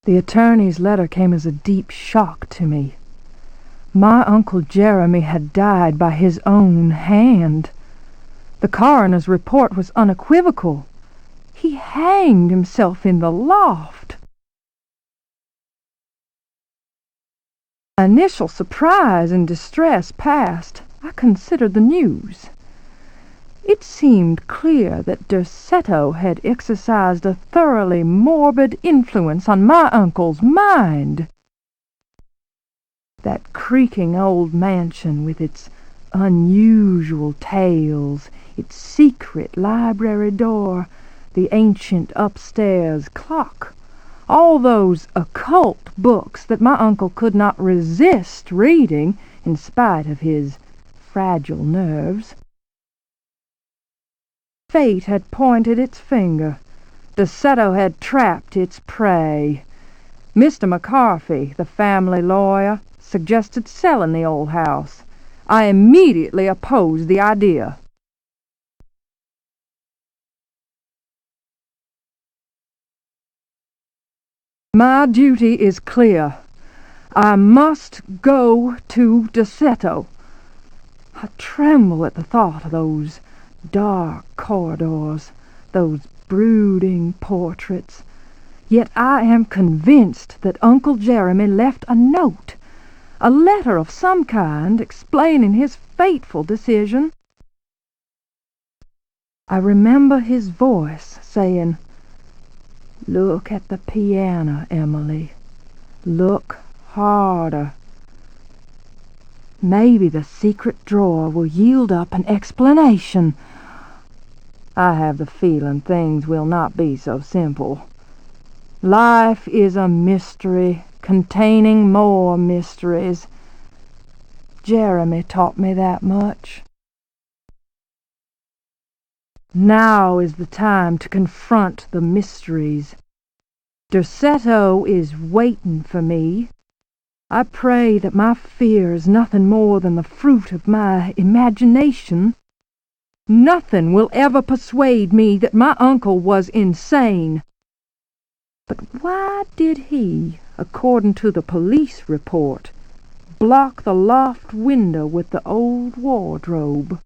The attorney's letter came as a deep shock to me. My Uncle Jeremy had died by his own hand. The coroner's report was unequivocal. He hanged himself in the loft. My initial surprise and distress past, I considered the news. It seemed clear that Derceto had exercised a thoroughly morbid influence on my uncle's mind. That creaking old mansion with its unusual tales, its secret library door, the ancient upstairs clock, all those occult books that my uncle could not resist reading in spite of his fragile nerves. Fate had pointed its finger. Derceto had trapped its prey. Mr. McCarthy, the family lawyer, suggested selling the old house. I immediately opposed the idea. My duty is clear. I must go to Derceto. I tremble at the thought of those dark corridors, those brooding portraits. Yet I am convinced that Uncle Jeremy left a note, a letter of some kind, explaining his fateful decision. I remember his voice saying, "Look at the piano, Emily. Look harder. Maybe the secret drawer will yield up an explanation." I have the feeling things will not be so simple. Life is a mystery containing more mysteries. Jeremy taught me that much. Now is the time to confront the mysteries. Derceto is waiting for me. I pray that my fear is nothing more than the fruit of my imagination. Nothing will ever persuade me that my uncle was insane. But why did he, according to the police report, block the loft window with the old wardrobe?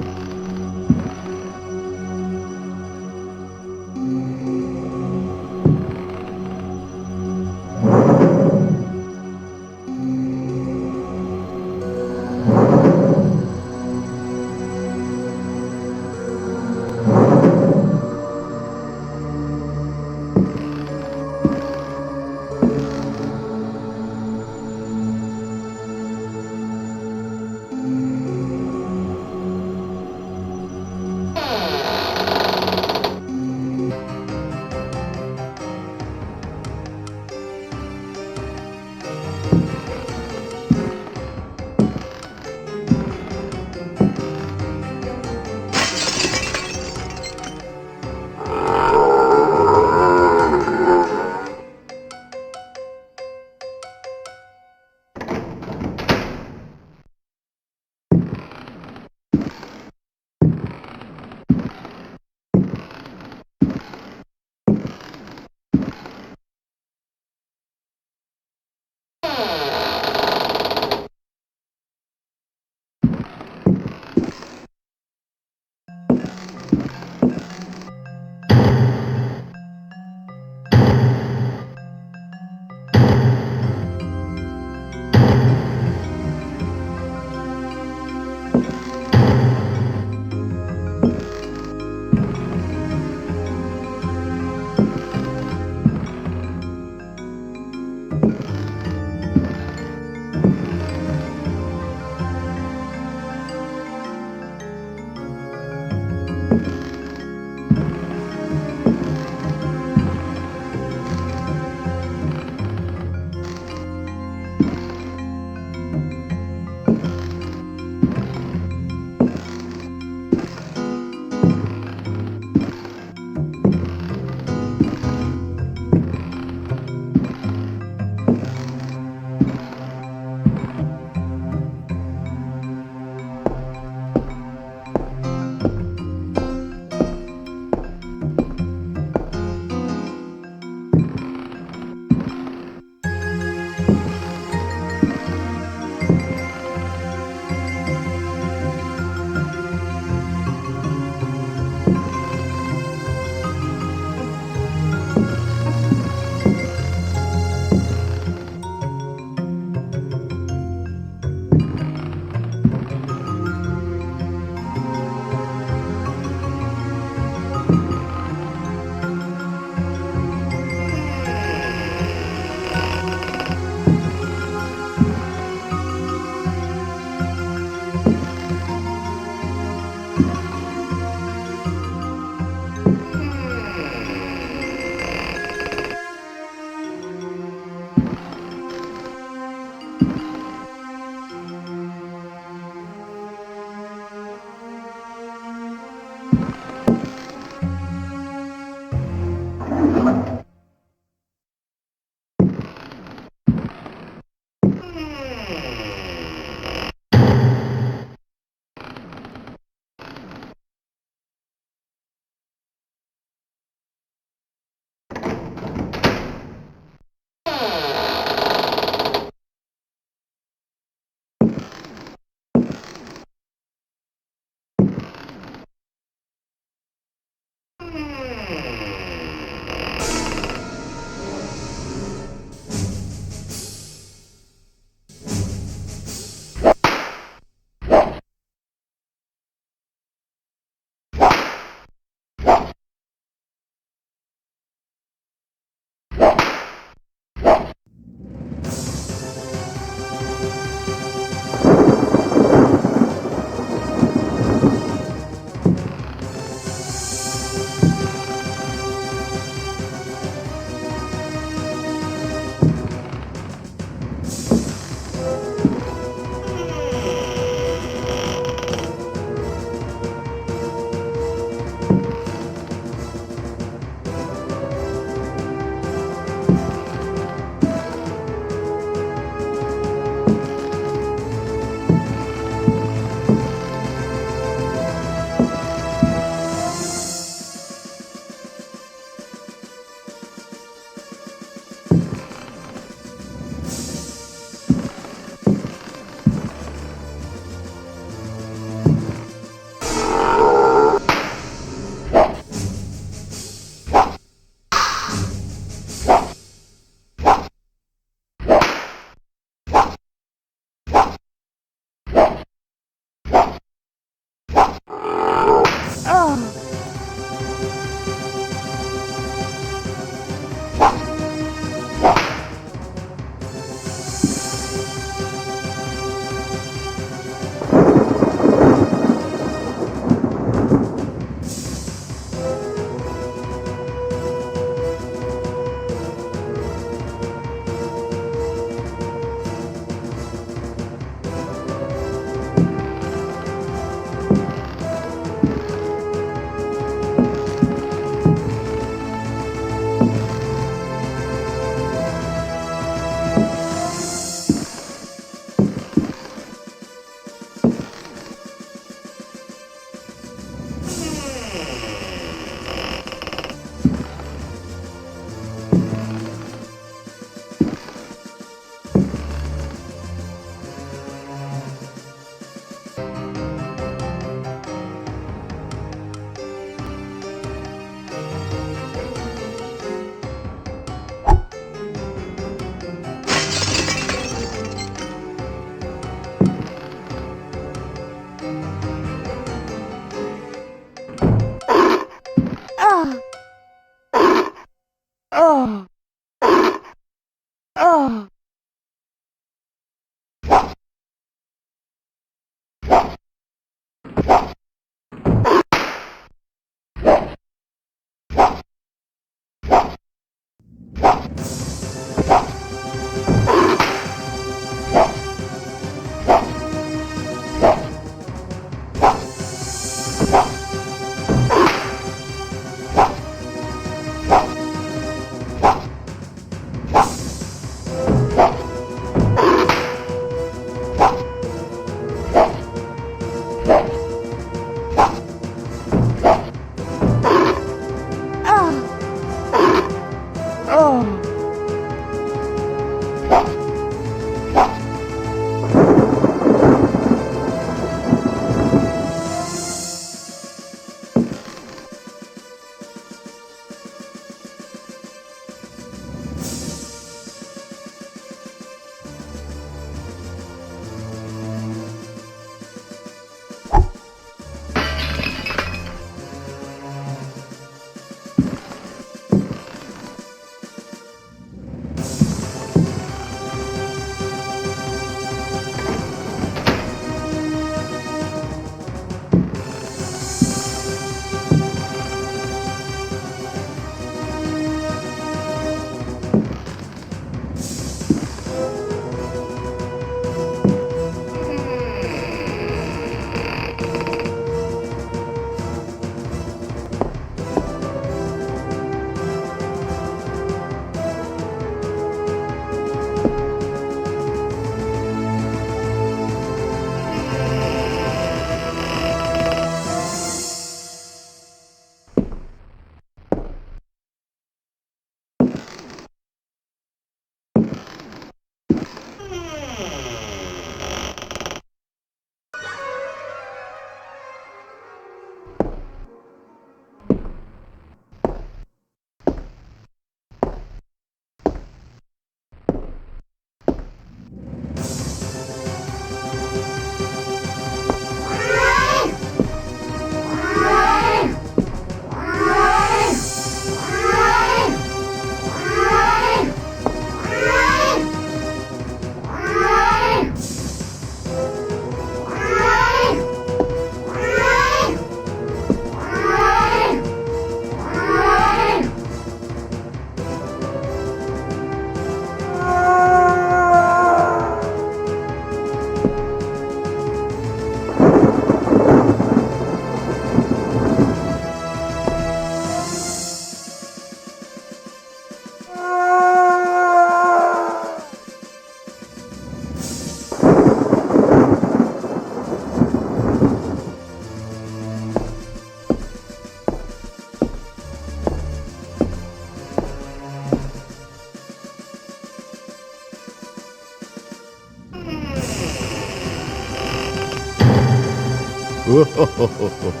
Oh!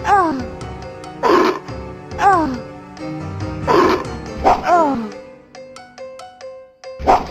Ah! Ah! Ah!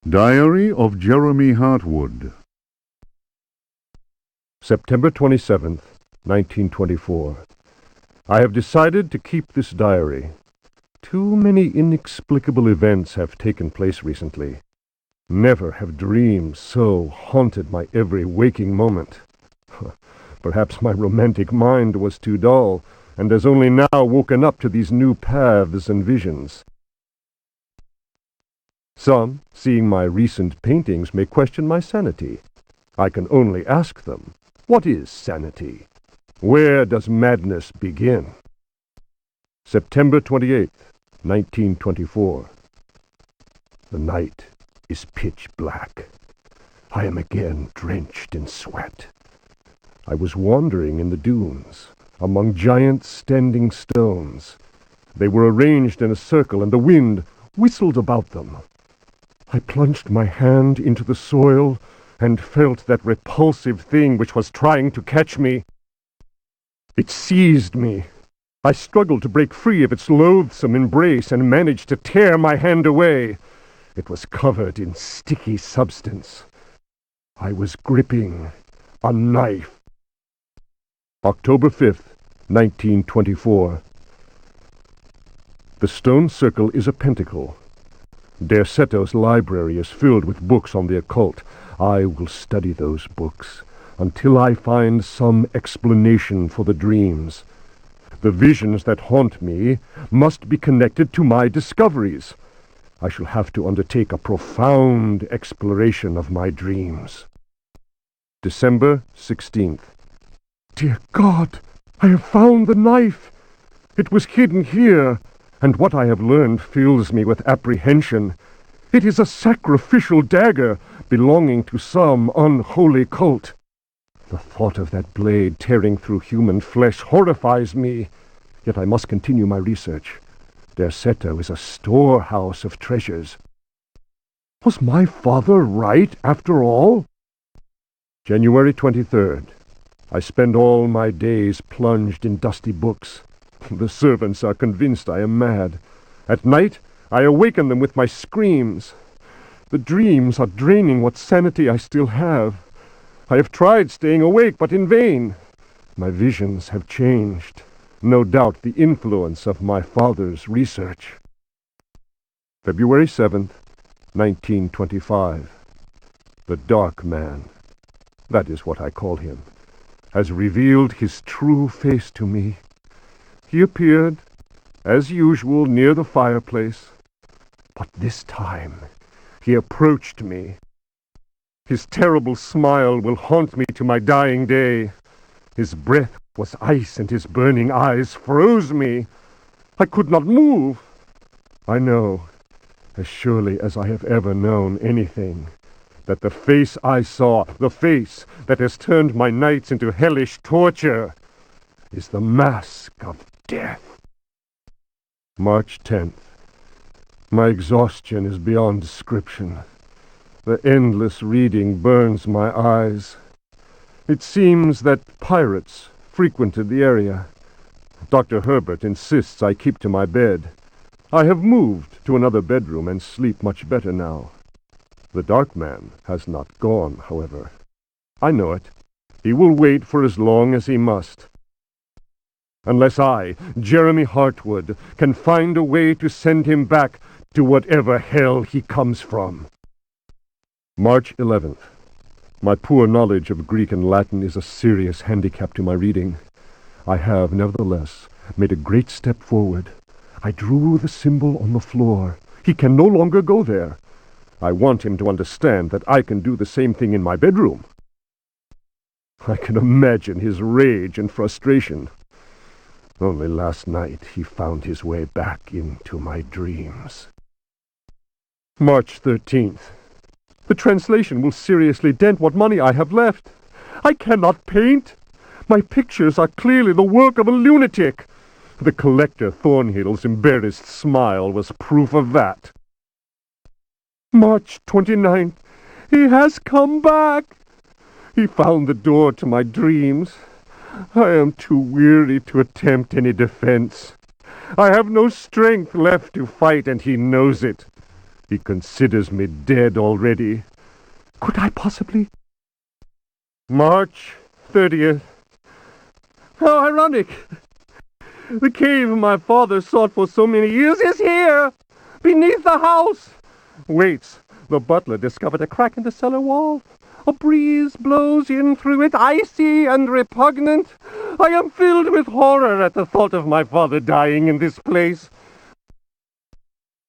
Diary of Jeremy Hartwood. September 27th, 1924. I have decided to keep this diary. Too many inexplicable events have taken place recently. Never have dreams so haunted my every waking moment. Perhaps my romantic mind was too dull, and has only now woken up to these new paths and visions. Some, seeing my recent paintings, may question my sanity. I can only ask them, what is sanity? Where does madness begin? September 28th, 1924. The night is pitch black. I am again drenched in sweat. I was wandering in the dunes, among giant standing stones. They were arranged in a circle, and the wind whistled about them. I plunged my hand into the soil and felt that repulsive thing which was trying to catch me. It seized me. I struggled to break free of its loathsome embrace and managed to tear my hand away. It was covered in sticky substance. I was gripping a knife. October 5th, 1924. The stone circle is a pentacle. Derceto's library is filled with books on the occult. I will study those books until I find some explanation for the dreams. The visions that haunt me must be connected to my discoveries. I shall have to undertake a profound exploration of my dreams. December 16th. Dear God, I have found the knife. It was hidden here, and what I have learned fills me with apprehension. It is a sacrificial dagger belonging to some unholy cult. The thought of that blade tearing through human flesh horrifies me, yet I must continue my research. Derceto is a storehouse of treasures. Was my father right, after all? January 23rd. I spend all my days plunged in dusty books. The servants are convinced I am mad. At night, I awaken them with my screams. The dreams are draining what sanity I still have. I have tried staying awake, but in vain. My visions have changed. No doubt the influence of my father's research. February 7th, 1925. The Dark Man, that is what I call him, has revealed his true face to me. He appeared, as usual, near the fireplace, but this time he approached me. His terrible smile will haunt me to my dying day. His breath was ice, and his burning eyes froze me. I could not move. I know, as surely as I have ever known anything, that the face I saw, the face that has turned my nights into hellish torture, is the mask of death. March 10th. My exhaustion is beyond description. The endless reading burns my eyes. It seems that pirates frequented the area. Dr. Herbert insists I keep to my bed. I have moved to another bedroom and sleep much better now. The Dark Man has not gone, however. I know it. He will wait for as long as he must. Unless I, Jeremy Hartwood, can find a way to send him back to whatever hell he comes from. March 11th. My poor knowledge of Greek and Latin is a serious handicap to my reading. I have, nevertheless, made a great step forward. I drew the symbol on the floor. He can no longer go there. I want him to understand that I can do the same thing in my bedroom. I can imagine his rage and frustration. Only last night he found his way back into my dreams. March 13th. The translation will seriously dent what money I have left. I cannot paint. My pictures are clearly the work of a lunatic. The collector Thornhill's embarrassed smile was proof of that. March 29th. He has come back. He found the door to my dreams. I am too weary to attempt any defense. I have no strength left to fight, and he knows it. He considers me dead already. Could I possibly? March 30th. How ironic! The cave my father sought for so many years is here, beneath the house. Waits. The butler discovered a crack in the cellar wall. A breeze blows in through it, icy and repugnant. I am filled with horror at the thought of my father dying in this place.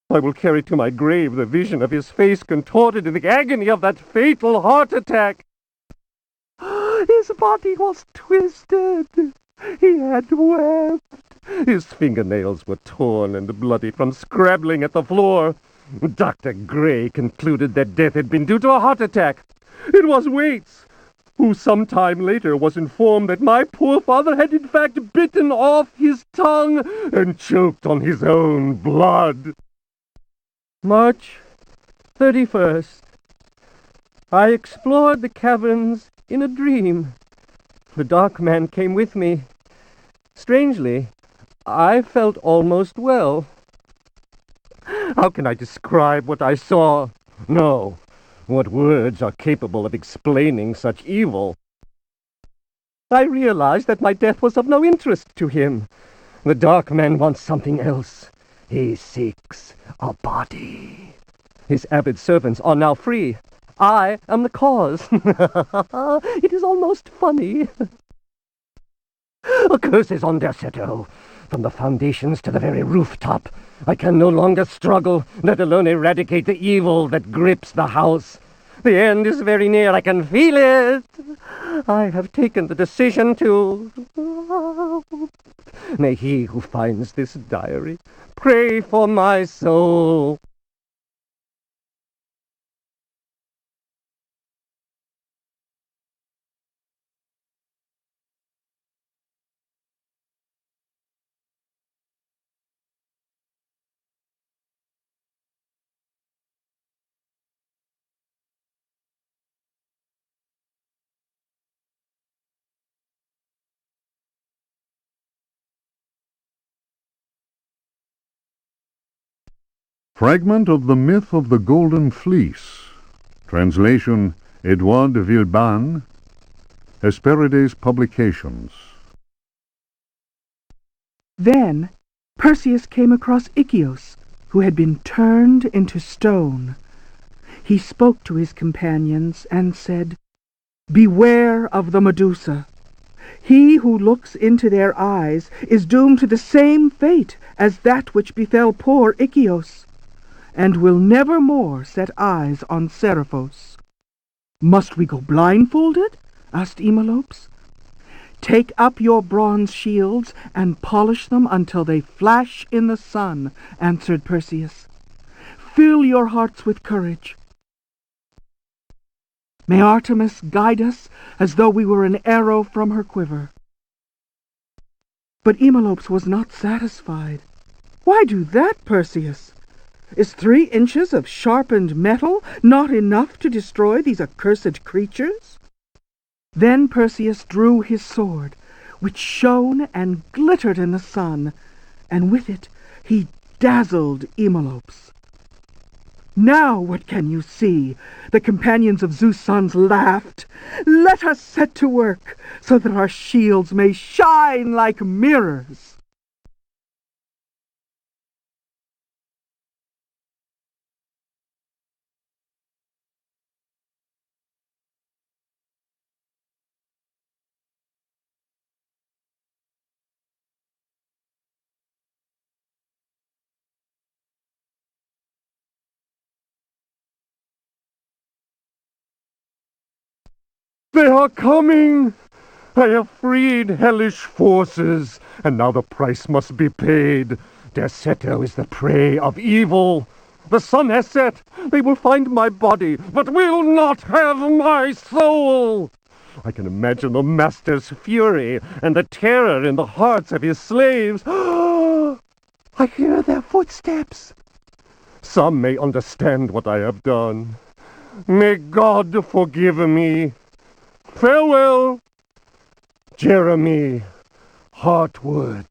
I will carry to my grave the vision of his face contorted in the agony of that fatal heart attack. His body was twisted. He had wept. His fingernails were torn and bloody from scrabbling at the floor. Dr. Gray concluded that death had been due to a heart attack. It was Waits, who some time later was informed that my poor father had in fact bitten off his tongue and choked on his own blood. March 31st. I explored the caverns in a dream. The dark man came with me. Strangely, I felt almost well. How can I describe what I saw? No. What words are capable of explaining such evil? I realized that my death was of no interest to him. The dark man wants something else. He seeks a body. His avid servants are now free. I am the cause. It is almost funny. A curse is on Derceto. From the foundations to the very rooftop. I can no longer struggle, let alone eradicate the evil that grips the house. The end is very near. I can feel it. I have taken the decision to... May he who finds this diary pray for my soul. Fragment of the Myth of the Golden Fleece. Translation Edouard de Villeban. Hesperides Publications. Then Perseus came across Ichthys, who had been turned into stone. He spoke to his companions and said, "Beware of the Medusa. He who looks into their eyes is doomed to the same fate as that which befell poor Ichthys, and will never more set eyes on Seriphos." "Must we go blindfolded?" asked Eumolpus. "Take up your bronze shields and polish them until they flash in the sun," answered Perseus. "Fill your hearts with courage. May Artemis guide us as though we were an arrow from her quiver." But Eumolpus was not satisfied. "Why do that, Perseus? Is 3 inches of sharpened metal not enough to destroy these accursed creatures?" Then Perseus drew his sword, which shone and glittered in the sun, and with it he dazzled Eumolpus. "Now what can you see?" the companions of Zeus' sons laughed. "Let us set to work, so that our shields may shine like mirrors." They are coming! I have freed hellish forces, and now the price must be paid. Derceto is the prey of evil. The sun has set. They will find my body, but will not have my soul. I can imagine the master's fury and the terror in the hearts of his slaves. I hear their footsteps. Some may understand what I have done. May God forgive me. Farewell, Jeremy Hartwood.